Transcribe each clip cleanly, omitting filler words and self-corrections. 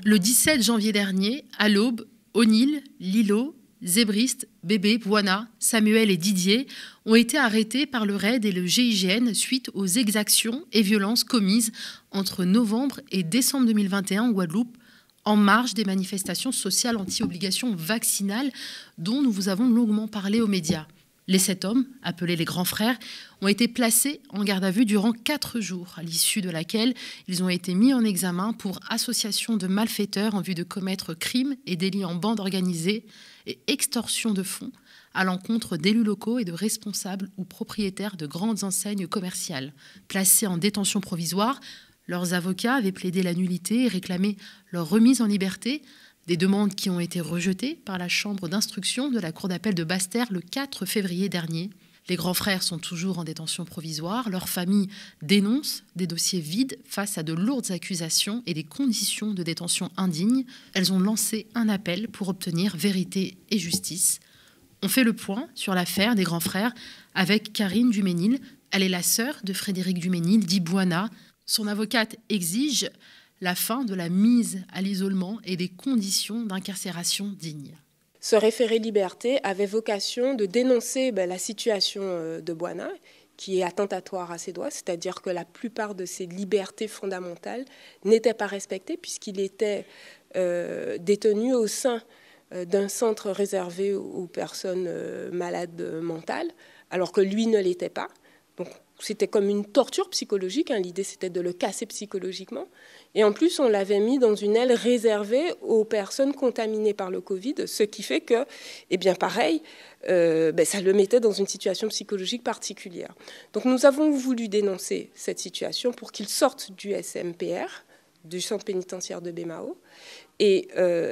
Le 17 janvier dernier, à l'aube, O'Neill, Lilo, Zébriste, Bébé, Bouana, Samuel et Didier ont été arrêtés par le RAID et le GIGN suite aux exactions et violences commises entre novembre et décembre 2021 en Guadeloupe, en marge des manifestations sociales anti-obligation vaccinale dont nous vous avons longuement parlé aux médias. Les 7 hommes, appelés les grands frères, ont été placés en garde à vue durant 4 jours, à l'issue de laquelle ils ont été mis en examen pour association de malfaiteurs en vue de commettre crimes et délits en bande organisée et extorsion de fonds à l'encontre d'élus locaux et de responsables ou propriétaires de grandes enseignes commerciales. Placés en détention provisoire, leurs avocats avaient plaidé la nullité et réclamé leur remise en liberté, des demandes qui ont été rejetées par la chambre d'instruction de la cour d'appel de Basse-Terre le 4 février dernier. Les grands frères sont toujours en détention provisoire. Leur famille dénonce des dossiers vides face à de lourdes accusations et des conditions de détention indignes. Elles ont lancé un appel pour obtenir vérité et justice. On fait le point sur l'affaire des grands frères avec Karine Duménil. Elle est la sœur de Frédéric Duménil, dit Bouana. Son avocate exige la fin de la mise à l'isolement et des conditions d'incarcération dignes. Ce référé liberté avait vocation de dénoncer la situation de Bouana, qui est attentatoire à ses droits, c'est-à-dire que la plupart de ses libertés fondamentales n'étaient pas respectées puisqu'il était détenu au sein d'un centre réservé aux personnes malades mentales, alors que lui ne l'était pas. Donc, c'était comme une torture psychologique. L'idée, c'était de le casser psychologiquement. Et en plus, on l'avait mis dans une aile réservée aux personnes contaminées par le Covid, ce qui fait que, pareil, ça le mettait dans une situation psychologique particulière. Donc, nous avons voulu dénoncer cette situation pour qu'il sorte du SMPR, du centre pénitentiaire de Bémao. Et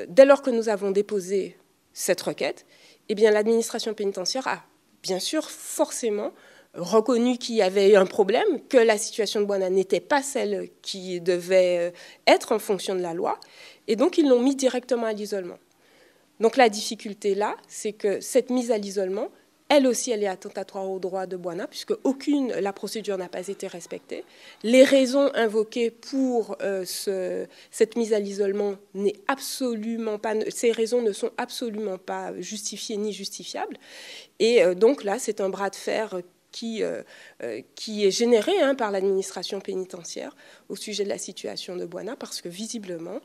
dès lors que nous avons déposé cette requête, l'administration pénitentiaire a, bien sûr, forcément reconnu qu'il y avait un problème, que la situation de Bouana n'était pas celle qui devait être en fonction de la loi, et donc ils l'ont mis directement à l'isolement. Donc la difficulté là, c'est que cette mise à l'isolement, elle aussi, elle est attentatoire aux droits de Bouana, puisque la procédure n'a pas été respectée. Les raisons invoquées pour cette mise à l'isolement ces raisons ne sont absolument pas justifiées ni justifiables. Et donc là, c'est un bras de fer qui est généré par l'administration pénitentiaire au sujet de la situation de Bouana, parce que visiblement,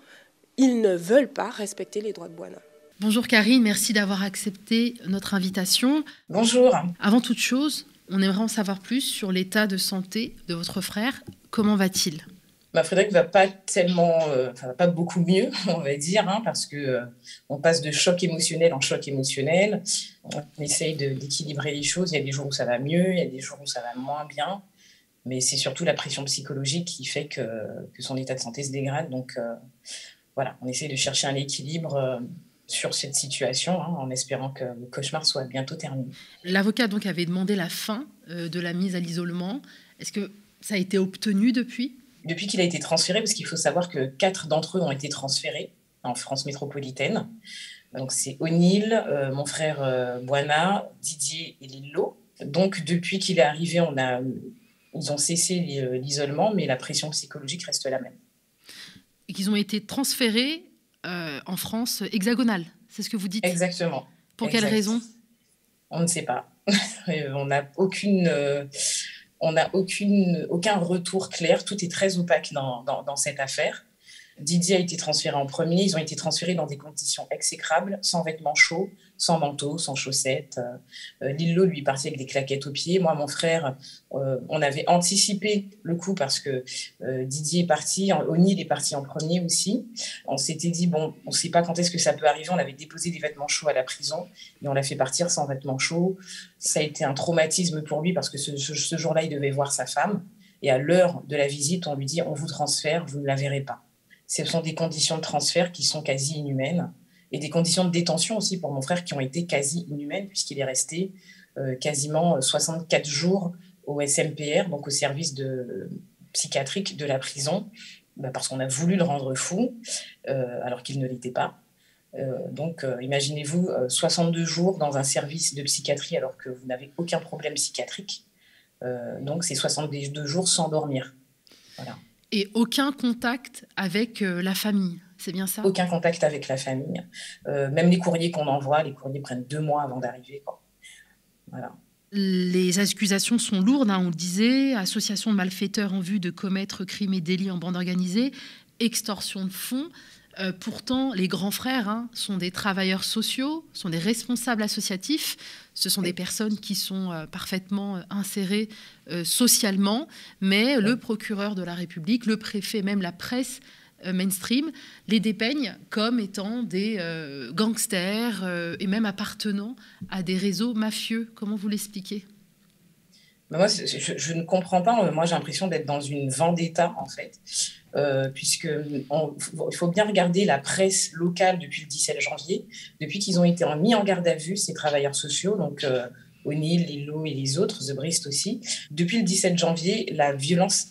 ils ne veulent pas respecter les droits de Bouana. Bonjour Karine, merci d'avoir accepté notre invitation. Bonjour. Avant toute chose, on aimerait en savoir plus sur l'état de santé de votre frère. Comment va-t-il ? Frédéric va pas beaucoup mieux, on va dire, parce que on passe de choc émotionnel en choc émotionnel. On essaye d'équilibrer les choses. Il y a des jours où ça va mieux, il y a des jours où ça va moins bien. Mais c'est surtout la pression psychologique qui fait que son état de santé se dégrade. Donc voilà, on essaye de chercher un équilibre sur cette situation, en espérant que le cauchemar soit bientôt terminé. L'avocat donc avait demandé la fin de la mise à l'isolement. Est-ce que ça a été obtenu depuis ? Depuis qu'il a été transféré, parce qu'il faut savoir que 4 d'entre eux ont été transférés en France métropolitaine. Donc c'est O'Neill, mon frère Bouana, Didier et Lilo. Donc depuis qu'il est arrivé, ils ont cessé l'isolement, mais la pression psychologique reste la même. Et qu'ils ont été transférés en France hexagonale, c'est ce que vous dites ? Exactement. Pour quelle raison ? On ne sait pas. On n'a aucun retour clair. Tout est très opaque dans cette affaire. Didier a été transféré en premier. Ils ont été transférés dans des conditions exécrables, sans vêtements chauds, sans manteau, sans chaussettes. Lilo, lui, est parti avec des claquettes aux pieds. Moi, mon frère, on avait anticipé le coup parce que Didier est parti. O'Neill est parti en premier aussi. On s'était dit, on ne sait pas quand est-ce que ça peut arriver. On avait déposé des vêtements chauds à la prison et on l'a fait partir sans vêtements chauds. Ça a été un traumatisme pour lui parce que ce jour-là, il devait voir sa femme. Et à l'heure de la visite, on lui dit, on vous transfère, vous ne la verrez pas. Ce sont des conditions de transfert qui sont quasi inhumaines et des conditions de détention aussi pour mon frère qui ont été quasi inhumaines puisqu'il est resté quasiment 64 jours au SMPR, donc au service psychiatrique de la prison, parce qu'on a voulu le rendre fou alors qu'il ne l'était pas. Donc imaginez-vous 62 jours dans un service de psychiatrie alors que vous n'avez aucun problème psychiatrique. Donc c'est 62 jours sans dormir. Voilà. Et aucun contact avec la famille. c'est bien ça? Aucun contact avec la famille. Même les courriers qu'on envoie, les courriers prennent 2 mois avant d'arriver, quoi. Voilà. Les accusations sont lourdes, hein, on le disait, association de malfaiteurs en vue de commettre crimes et délits en bande organisée, extorsion de fonds. Pourtant, les grands frères, hein, sont des travailleurs sociaux, sont des responsables associatifs. Ce sont des personnes qui sont parfaitement insérées socialement. Mais le procureur de la République, le préfet, même la presse mainstream, les dépeignent comme étant des gangsters et même appartenant à des réseaux mafieux. Comment vous l'expliquez? Moi, je ne comprends pas. Moi, j'ai l'impression d'être dans une vendetta, en fait, puisque il faut bien regarder la presse locale depuis le 17 janvier, depuis qu'ils ont été mis en garde à vue, ces travailleurs sociaux, donc O'Neill, Lillo et les autres, Zebrist aussi. Depuis le 17 janvier, la violence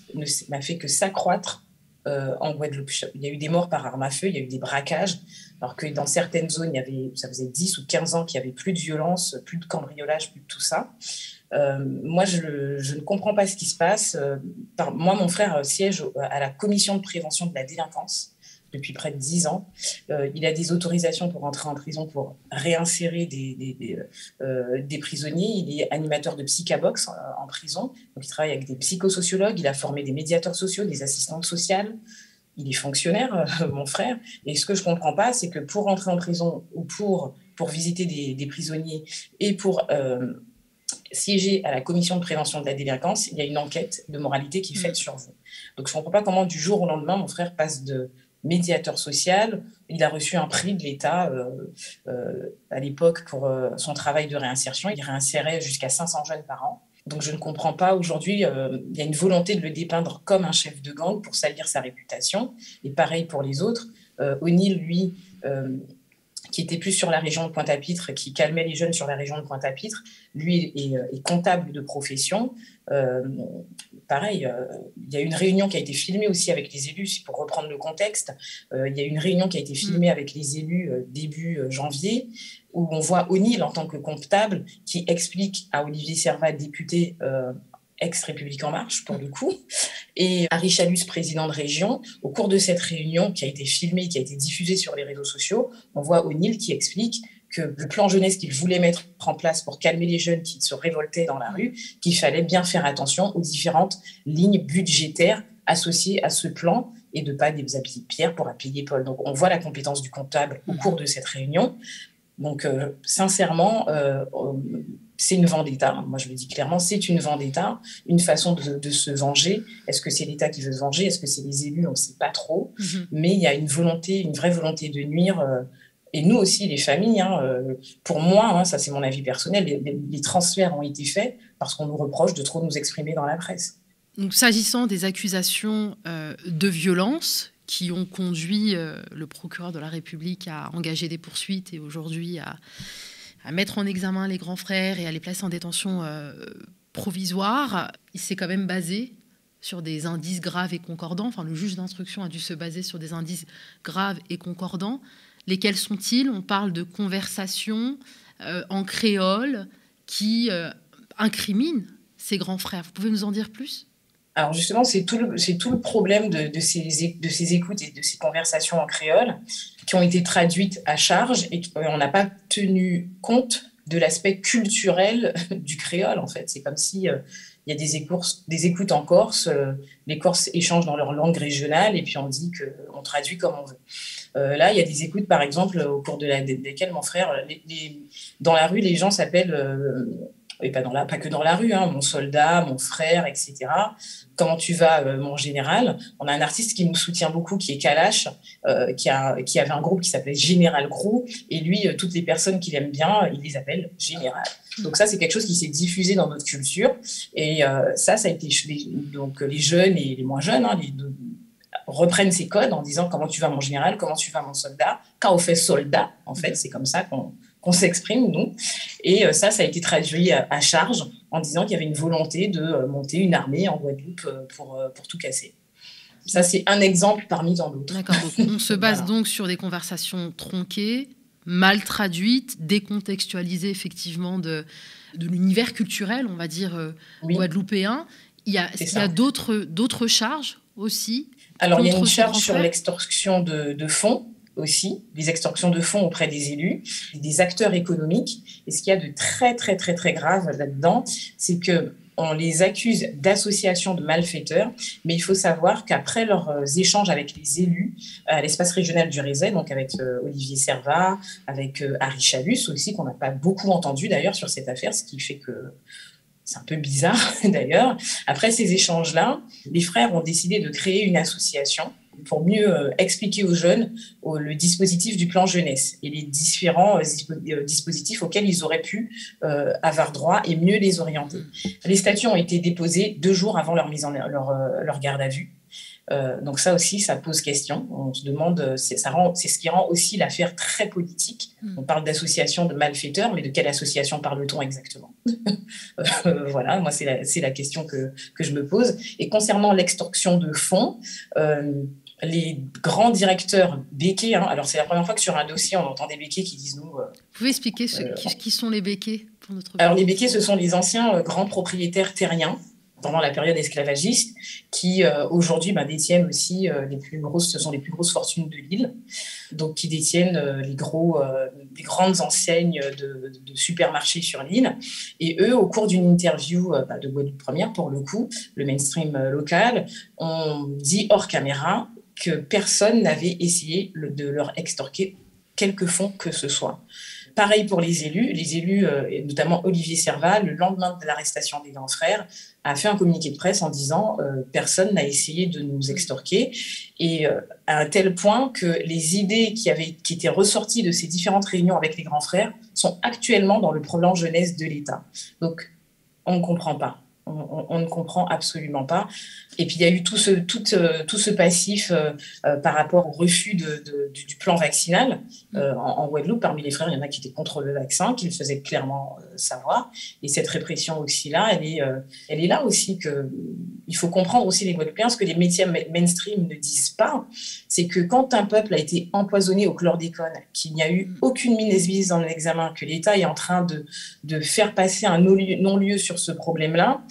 n'a fait que s'accroître en Guadeloupe. Il y a eu des morts par arme à feu, il y a eu des braquages, alors que dans certaines zones, ça faisait 10 ou 15 ans qu'il n'y avait plus de violence, plus de cambriolage, plus de tout ça. Moi, je ne comprends pas ce qui se passe. Moi, mon frère siège à la commission de prévention de la délinquance depuis près de 10 ans. Il a des autorisations pour entrer en prison pour réinsérer des prisonniers. Il est animateur de Psychabox en prison. Donc, il travaille avec des psychosociologues. Il a formé des médiateurs sociaux, des assistantes sociales. Il est fonctionnaire, mon frère. Et ce que je ne comprends pas, c'est que pour entrer en prison ou pour visiter des prisonniers et pour siéger à la commission de prévention de la délinquance, il y a une enquête de moralité qui est faite sur vous. Donc, je ne comprends pas comment, du jour au lendemain, mon frère passe de médiateur social. Il a reçu un prix de l'État à l'époque pour son travail de réinsertion. Il réinsérait jusqu'à 500 jeunes par an. Donc, je ne comprends pas. Aujourd'hui, il y a une volonté de le dépeindre comme un chef de gang pour salir sa réputation. Et pareil pour les autres. O'Neill, lui, qui était plus sur la région de Pointe-à-Pitre, qui calmait les jeunes sur la région de Pointe-à-Pitre, lui est comptable de profession. Pareil, il y a une réunion qui a été filmée aussi avec les élus, pour reprendre le contexte. Il y a une réunion qui a été filmée avec les élus début janvier, où on voit O'Neill en tant que comptable qui explique à Olivier Servat, député ex-République En Marche, pour le coup, et Harry Chalus, président de région. Au cours de cette réunion qui a été filmée, qui a été diffusée sur les réseaux sociaux, on voit O'Neill qui explique que le plan jeunesse qu'il voulait mettre en place pour calmer les jeunes qui se révoltaient dans la rue, qu'il fallait bien faire attention aux différentes lignes budgétaires associées à ce plan et de ne pas déshabiller Pierre pour appuyer Paul. Donc, on voit la compétence du comptable au cours de cette réunion. Donc, sincèrement, c'est une vendetta. Moi, je le dis clairement, c'est une vendetta, une façon de se venger. Est-ce que c'est l'État qui veut se venger? Est-ce que c'est les élus? On ne sait pas trop. Mais il y a une vraie volonté de nuire. Et nous aussi, les familles, pour moi, ça c'est mon avis personnel, les transferts ont été faits parce qu'on nous reproche de trop nous exprimer dans la presse. Donc, s'agissant des accusations de violence qui ont conduit le procureur de la République à engager des poursuites et aujourd'hui à mettre en examen les grands frères et à les placer en détention provisoire, il s'est quand même basé sur des indices graves et concordants. Enfin, le juge d'instruction a dû se baser sur des indices graves et concordants. Lesquels sont-ils? On parle de conversations en créole qui incriminent ces grands frères. Vous pouvez nous en dire plus? Alors justement, c'est tout le problème de ces écoutes et de ces conversations en créole qui ont été traduites à charge et on n'a pas tenu compte de l'aspect culturel du créole, en fait. C'est comme si il y a des écoutes en Corse, les Corses échangent dans leur langue régionale et puis on dit qu'on traduit comme on veut. Là, il y a des écoutes, par exemple, au cours desquelles mon frère, dans la rue, les gens s'appellent... et pas que dans la rue, mon soldat, mon frère, etc. Comment tu vas, mon général? On a un artiste qui nous soutient beaucoup, qui est Kalash, qui avait un groupe qui s'appelait Général Grou, et lui, toutes les personnes qu'il aime bien, il les appelle Général. Donc ça, c'est quelque chose qui s'est diffusé dans notre culture, et ça a été... Donc les jeunes et les moins jeunes, reprennent ces codes en disant comment tu vas, mon général, comment tu vas, mon soldat. Quand on fait soldat, en fait, c'est comme ça qu'on s'exprime, nous. Et ça a été traduit à charge en disant qu'il y avait une volonté de monter une armée en Guadeloupe pour tout casser. Ça, c'est un exemple parmi tant d'autres. D'accord, donc on se base donc sur des conversations tronquées, mal traduites, décontextualisées effectivement de l'univers culturel, on va dire, guadeloupéen. Il y a d'autres charges aussi Alors, il y a contre une ces charge grands sur frères? l'extorsion de fonds aussi, les extorsions de fonds auprès des élus, des acteurs économiques. Et ce qu'il y a de très, très, très, très grave là-dedans, c'est qu'on les accuse d'association de malfaiteurs, mais il faut savoir qu'après leurs échanges avec les élus à l'espace régional du Rézet, donc avec Olivier Servat, avec Harry Chalus aussi, qu'on n'a pas beaucoup entendu d'ailleurs sur cette affaire, ce qui fait que c'est un peu bizarre d'ailleurs. Après ces échanges-là, les frères ont décidé de créer une association pour mieux expliquer aux jeunes le dispositif du plan jeunesse et les différents dispositifs auxquels ils auraient pu avoir droit et mieux les orienter. Les statuts ont été déposés 2 jours avant leur mise en leur garde à vue. Donc ça aussi, ça pose question. On se demande, c'est ce qui rend aussi l'affaire très politique. On parle d'association de malfaiteurs, mais de quelle association parle-t-on exactement? Voilà, moi c'est la question que je me pose. Et concernant l'extorsion de fonds, les grands directeurs béquets, alors c'est la première fois que sur un dossier on entend des béquets qui disent nous. Vous pouvez expliquer qui sont les béquets pour notre Alors les béquets, ce sont les anciens grands propriétaires terriens pendant la période esclavagiste, qui aujourd'hui détiennent aussi ce sont les plus grosses fortunes de l'île, donc qui détiennent les grandes enseignes de supermarchés sur l'île. Et eux, au cours d'une interview de Guadeloupe Première, pour le coup, le mainstream local, ont dit hors caméra que personne n'avait essayé de leur extorquer quelque fonds que ce soit. Pareil pour les élus, et notamment Olivier Servat, le lendemain de l'arrestation des grands frères, a fait un communiqué de presse en disant personne n'a essayé de nous extorquer, et à un tel point que les idées qui étaient ressorties de ces différentes réunions avec les grands frères sont actuellement dans le plan jeunesse de l'État. Donc on ne comprend pas. On ne comprend absolument pas. Et puis, il y a eu tout ce passif par rapport au refus du plan vaccinal en Guadeloupe. Parmi les frères, il y en a qui étaient contre le vaccin, qui le faisaient clairement savoir. Et cette répression aussi-là, elle est là aussi. Il faut comprendre aussi les Guadeloupéens, ce que les médias mainstream ne disent pas, c'est que quand un peuple a été empoisonné au chlordécone, qu'il n'y a eu aucune mise dans l'examen, que l'État est en train de faire passer un non-lieu sur ce problème-là,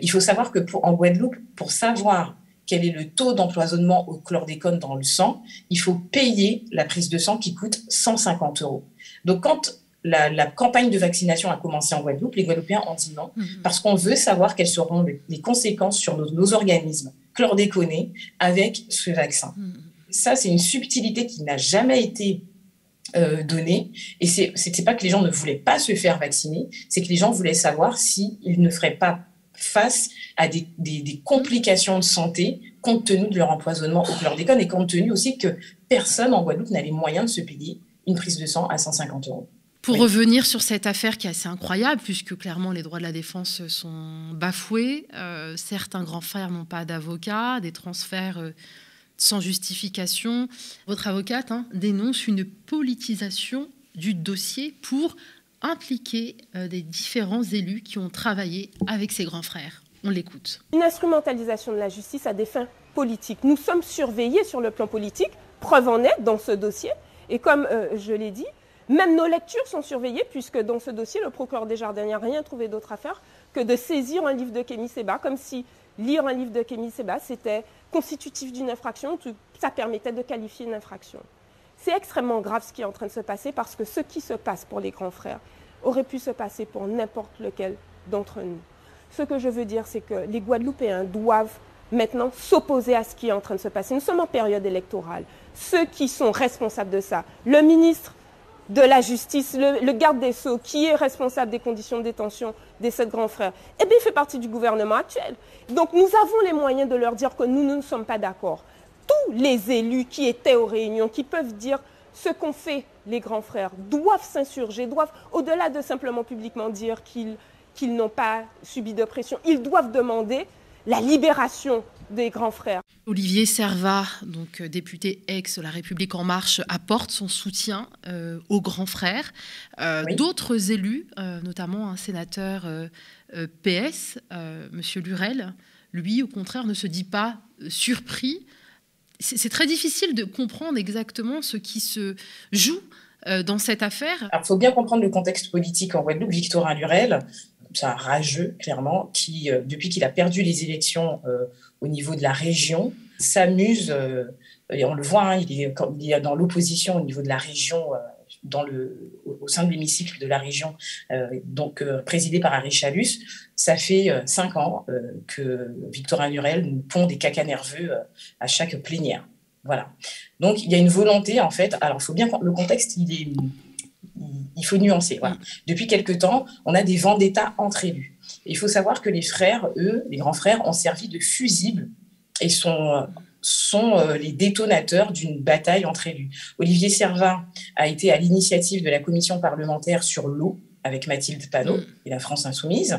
il faut savoir que en Guadeloupe, pour savoir quel est le taux d'empoisonnement au chlordécone dans le sang, il faut payer la prise de sang qui coûte 150 €. Donc, quand la campagne de vaccination a commencé en Guadeloupe, les Guadeloupéens ont dit non, parce qu'on veut savoir quelles seront les conséquences sur nos organismes chlordéconés avec ce vaccin. Ça, c'est une subtilité qui n'a jamais été donnée. Et c'est pas que les gens ne voulaient pas se faire vacciner, c'est que les gens voulaient savoir s'ils ne feraient pas face à des complications de santé compte tenu de leur empoisonnement au chlordécone et compte tenu aussi que personne en Guadeloupe n'a les moyens de se payer une prise de sang à 150 €. Pour revenir sur cette affaire qui est assez incroyable, puisque clairement les droits de la défense sont bafoués, certains grands frères n'ont pas d'avocat, des transferts sans justification. Votre avocate dénonce une politisation du dossier pour impliquer des différents élus qui ont travaillé avec ces grands frères. On l'écoute. Une instrumentalisation de la justice à des fins politiques. Nous sommes surveillés sur le plan politique, preuve en est dans ce dossier. Et comme je l'ai dit, même nos lectures sont surveillées, puisque dans ce dossier, le procureur Desjardins n'a rien trouvé d'autre à faire que de saisir un livre de Kémy Séba, comme si lire un livre de Kémy Séba, c'était constitutif d'une infraction, ça permettait de qualifier une infraction. C'est extrêmement grave ce qui est en train de se passer, parce que ce qui se passe pour les grands frères aurait pu se passer pour n'importe lequel d'entre nous. Ce que je veux dire, c'est que les Guadeloupéens doivent maintenant s'opposer à ce qui est en train de se passer. Nous sommes en période électorale. Ceux qui sont responsables de ça, le ministre de la Justice, le garde des Sceaux, qui est responsable des conditions de détention des 7 grands frères, eh bien, il fait partie du gouvernement actuel. Donc, nous avons les moyens de leur dire que nous ne sommes pas d'accord. Tous les élus qui étaient aux réunions, qui peuvent dire ce qu'ont fait les grands frères, doivent s'insurger, doivent, au-delà de simplement publiquement dire qu'ils n'ont pas subi d'oppression, ils doivent demander la libération des grands frères. Olivier Servat, donc député ex-La République En Marche, apporte son soutien aux grands frères. Oui. D'autres élus, notamment un sénateur PS, M. Lurel, lui, au contraire, ne se dit pas surpris. C'est très difficile de comprendre exactement ce qui se joue dans cette affaire. Il faut bien comprendre le contexte politique en Guadeloupe. Victorin Lurel, c'est un rageux, clairement, qui, depuis qu'il a perdu les élections au niveau de la région, s'amuse, et on le voit, hein, il est dans l'opposition au niveau de la région, au sein de l'hémicycle de la région, présidé par Harry Chalus. Ça fait 5 ans que Victorin Lurel nous pond des cacas nerveux à chaque plénière. Voilà. Donc, il y a une volonté, en fait. Alors, il faut bien que le contexte, il faut nuancer. Voilà. Depuis quelque temps, on a des vendettas entre élus. Et il faut savoir que les frères, eux, les grands frères, ont servi de fusibles et sont les détonateurs d'une bataille entre élus. Olivier Servin a été à l'initiative de la commission parlementaire sur l'eau avec Mathilde Panot et la France Insoumise.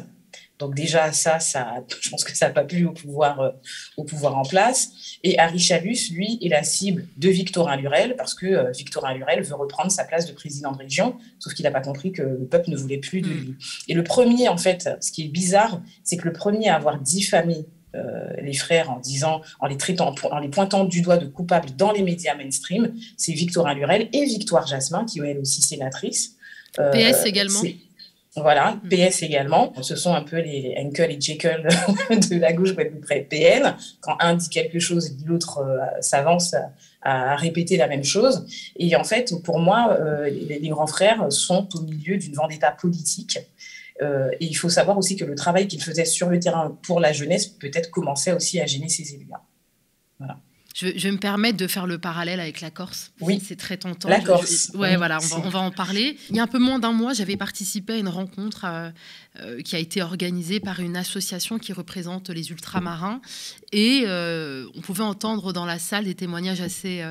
Donc déjà, je pense que ça n'a pas plu au pouvoir en place. Et Harry Chalus, lui, est la cible de Victorin Lurel parce que Victorin Lurel veut reprendre sa place de président de région, sauf qu'il n'a pas compris que le peuple ne voulait plus de lui. Et le premier, en fait, ce qui est bizarre, c'est que le premier à avoir diffamé les frères en les pointant du doigt de coupables dans les médias mainstream, c'est Victorin Lurel et Victoire Jasmin, qui est elle aussi sénatrice. PS également. Voilà, PS également. Ce sont un peu les Henkel et Jekyll de la gauche guadeloupéenne. Quand un dit quelque chose, l'autre s'avance à répéter la même chose. Et en fait, pour moi, les grands frères sont au milieu d'une vendetta politique. Et il faut savoir aussi que le travail qu'ils faisaient sur le terrain pour la jeunesse peut-être commençait aussi à gêner ces élus-là. Voilà. Je vais me permettre de faire le parallèle avec la Corse. Oui. C'est très tentant. La Corse. Ouais, voilà, on va en parler. Il y a un peu moins d'un mois, j'avais participé à une rencontre qui a été organisée par une association qui représente les ultramarins. Et on pouvait entendre dans la salle des témoignages assez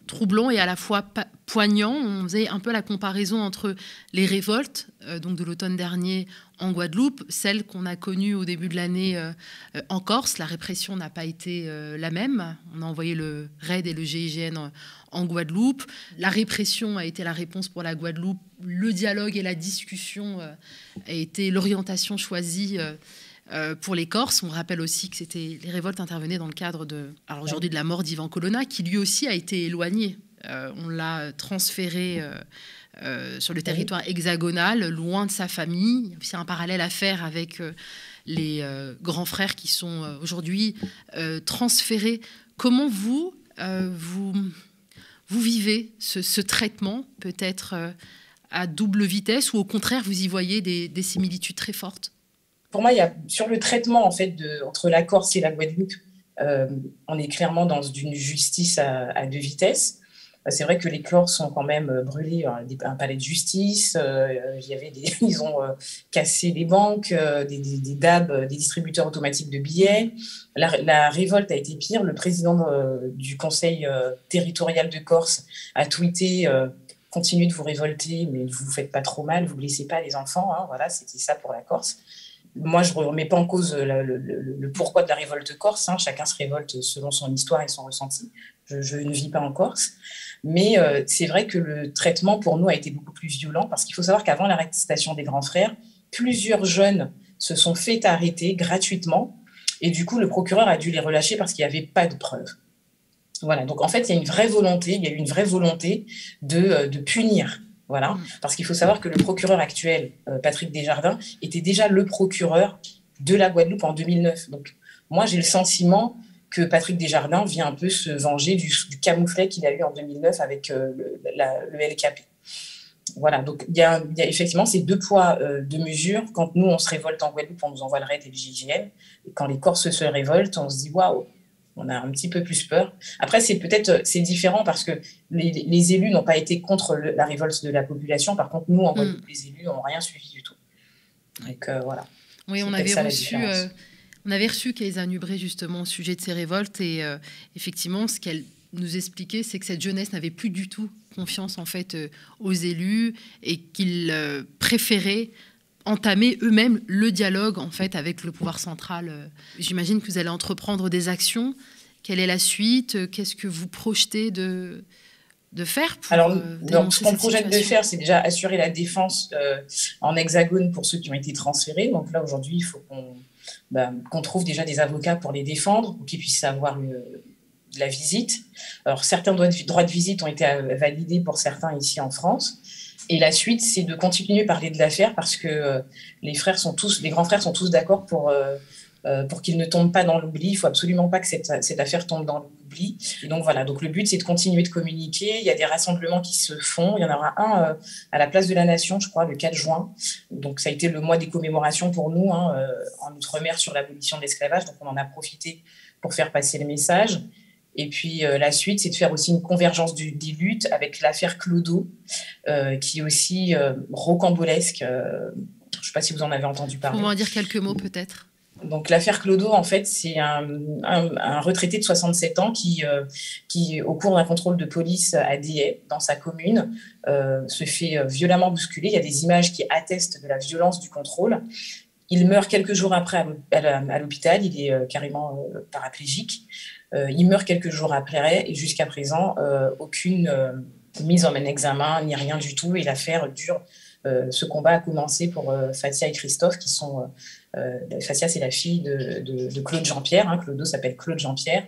troublants et à la fois poignants. On faisait un peu la comparaison entre les révoltes donc de l'automne dernier en Guadeloupe, celle qu'on a connue au début de l'année en Corse. La répression n'a pas été la même. On a envoyé le RAID et le GIGN en Guadeloupe. La répression a été la réponse pour la Guadeloupe. Le dialogue et la discussion a été l'orientation choisie pour les Corses. On rappelle aussi que les révoltes intervenaient dans le cadre de la mort d'Ivan Colonna, qui lui aussi a été éloigné. On l'a transféré sur le territoire hexagonal, loin de sa famille. Il y a aussi un parallèle à faire avec les grands frères qui sont aujourd'hui transférés. Comment vous vivez ce traitement, peut-être à double vitesse, ou au contraire, vous y voyez des similitudes très fortes? Pour moi, sur le traitement en fait, entre la Corse et la Guadeloupe, on est clairement dans une justice à deux vitesses. C'est vrai que les Corses sont quand même brûlés un palais de justice. Ils ont cassé des banques, des DAB, des distributeurs automatiques de billets. La révolte a été pire. Le président du conseil territorial de Corse a tweeté continuez de vous révolter, mais ne vous faites pas trop mal, vous ne blessez pas les enfants. Hein. Voilà, c'était ça pour la Corse. Moi, je ne remets pas en cause le pourquoi de la révolte corse. Hein. Chacun se révolte selon son histoire et son ressenti. Je ne vis pas en Corse. Mais c'est vrai que le traitement, pour nous, a été beaucoup plus violent parce qu'il faut savoir qu'avant l'arrestation des grands frères, plusieurs jeunes se sont fait arrêter gratuitement. Et du coup, le procureur a dû les relâcher parce qu'il n'y avait pas de preuves. Voilà. Donc, en fait, il y a eu une vraie volonté de punir. Voilà, parce qu'il faut savoir que le procureur actuel, Patrick Desjardins, était déjà le procureur de la Guadeloupe en 2009. Donc, moi, j'ai le sentiment que Patrick Desjardins vient un peu se venger du camouflet qu'il a eu en 2009 avec le LKP. Voilà, donc il y a effectivement ces deux poids, deux mesures. Quand nous, on se révolte en Guadeloupe, on nous envoie le RAID et le GIGN. Et quand les Corses se révoltent, on se dit « waouh ». On a un petit peu plus peur. Après, c'est différent parce que les élus n'ont pas été contre la révolte de la population. Par contre, nous, en Guadeloupe, les élus n'ont rien suivi du tout. Donc, voilà. Oui, on avait reçu Kaysa Nubré, justement, au sujet de ces révoltes. Et effectivement, ce qu'elle nous expliquait, c'est que cette jeunesse n'avait plus du tout confiance, en fait, aux élus et qu'ils préféraient entamer eux-mêmes le dialogue en fait avec le pouvoir central. J'imagine que vous allez entreprendre des actions. Quelle est la suite? Qu'est-ce que vous projetez de faire pour ce qu'on projette de faire, c'est déjà assurer la défense en hexagone pour ceux qui ont été transférés. Donc là, aujourd'hui, il faut qu'on trouve déjà des avocats pour les défendre, pour qu'ils puissent avoir la visite. Alors, certains droits de visite ont été validés pour certains ici en France. Et la suite, c'est de continuer à parler de l'affaire parce que les grands frères sont tous d'accord pour qu'ils ne tombent pas dans l'oubli. Il ne faut absolument pas que cette affaire tombe dans l'oubli. l'oubli. Et donc voilà, donc le but c'est de continuer de communiquer. Il y a des rassemblements qui se font. Il y en aura un à la Place de la Nation, je crois, le 4 juin. Donc ça a été le mois des commémorations pour nous, en Outre-mer sur l'abolition de l'esclavage. Donc on en a profité pour faire passer le message. Et puis la suite, c'est de faire aussi une convergence des luttes avec l'affaire Clodo, qui est aussi rocambolesque. Je ne sais pas si vous en avez entendu parler. On va en dire quelques mots peut-être. Donc l'affaire Clodo, en fait, c'est un retraité de 67 ans qui, au cours d'un contrôle de police à Dieppe, dans sa commune, se fait violemment bousculer. Il y a des images qui attestent de la violence du contrôle. Il meurt quelques jours après à l'hôpital. Il est carrément paraplégique. Il meurt quelques jours après et jusqu'à présent, aucune mise en examen ni rien du tout. Et l'affaire dure. Ce combat a commencé pour Fatia et Christophe, qui sont... Fatia, c'est la fille de Claude Jean-Pierre. Clodo s'appelle Claude Jean-Pierre.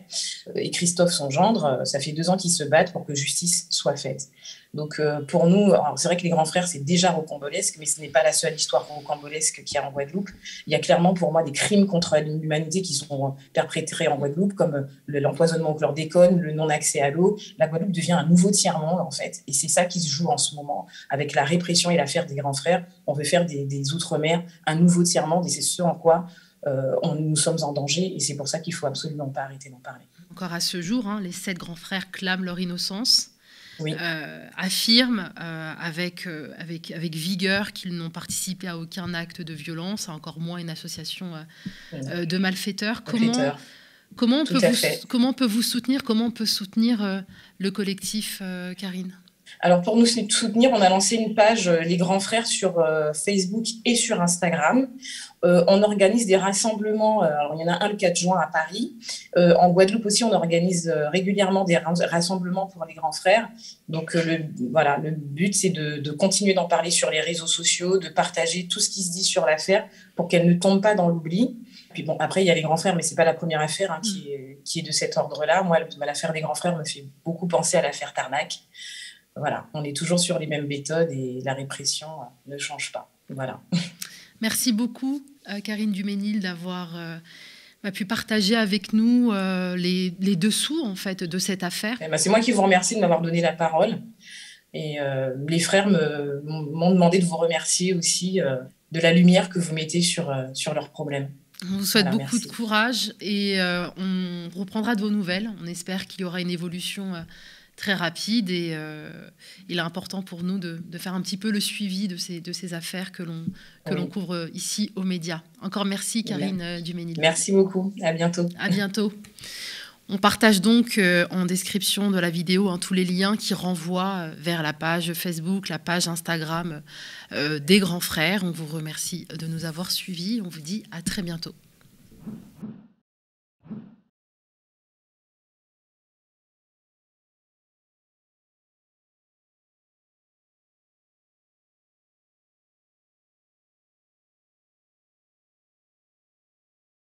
Et Christophe, son gendre. Ça fait 2 ans qu'ils se battent pour que justice soit faite. Donc, pour nous, c'est vrai que les grands frères, c'est déjà rocambolesque, mais ce n'est pas la seule histoire rocambolesque qu'il y a en Guadeloupe. Il y a clairement, pour moi, des crimes contre l'humanité qui sont perpétrés en Guadeloupe, comme l'empoisonnement au chlordécone, le non-accès à l'eau. La Guadeloupe devient un nouveau tiers-monde, en fait. Et c'est ça qui se joue en ce moment. Avec la répression et l'affaire des grands frères, on veut faire des Outre-mer un nouveau tiers-monde, et c'est ce en quoi nous sommes en danger. Et c'est pour ça qu'il ne faut absolument pas arrêter d'en parler. Encore à ce jour, les 7 grands frères clament leur innocence. Oui. Affirment avec vigueur qu'ils n'ont participé à aucun acte de violence, encore moins une association de malfaiteurs. Comment on peut vous soutenir? Comment on peut soutenir le collectif, Karine? Alors, pour nous soutenir, on a lancé une page Les Grands Frères sur Facebook et sur Instagram. On organise des rassemblements. Alors, il y en a un le 4 juin à Paris. En Guadeloupe aussi, on organise régulièrement des rassemblements pour les Grands Frères. Donc, le but, c'est de continuer d'en parler sur les réseaux sociaux, de partager tout ce qui se dit sur l'affaire pour qu'elle ne tombe pas dans l'oubli. Puis bon, après, il y a les Grands Frères, mais ce n'est pas la première affaire qui est de cet ordre-là. Moi, l'affaire des Grands Frères me fait beaucoup penser à l'affaire Tarnac. Voilà, on est toujours sur les mêmes méthodes et la répression ne change pas. Voilà. Merci beaucoup, Karine Duménil, d'avoir pu partager avec nous les dessous en fait, de cette affaire. C'est moi qui vous remercie de m'avoir donné la parole. Et les frères m'ont demandé de vous remercier aussi de la lumière que vous mettez sur leurs problèmes. On vous souhaite beaucoup de courage et on reprendra de vos nouvelles. On espère qu'il y aura une évolution très rapide et il est important pour nous de faire un petit peu le suivi de ces affaires que l'on couvre ici aux médias. Encore merci, Karine Duménil. Merci beaucoup. À bientôt. À bientôt. On partage donc en description de la vidéo tous les liens qui renvoient vers la page Facebook, la page Instagram des Grands Frères. On vous remercie de nous avoir suivis. On vous dit à très bientôt.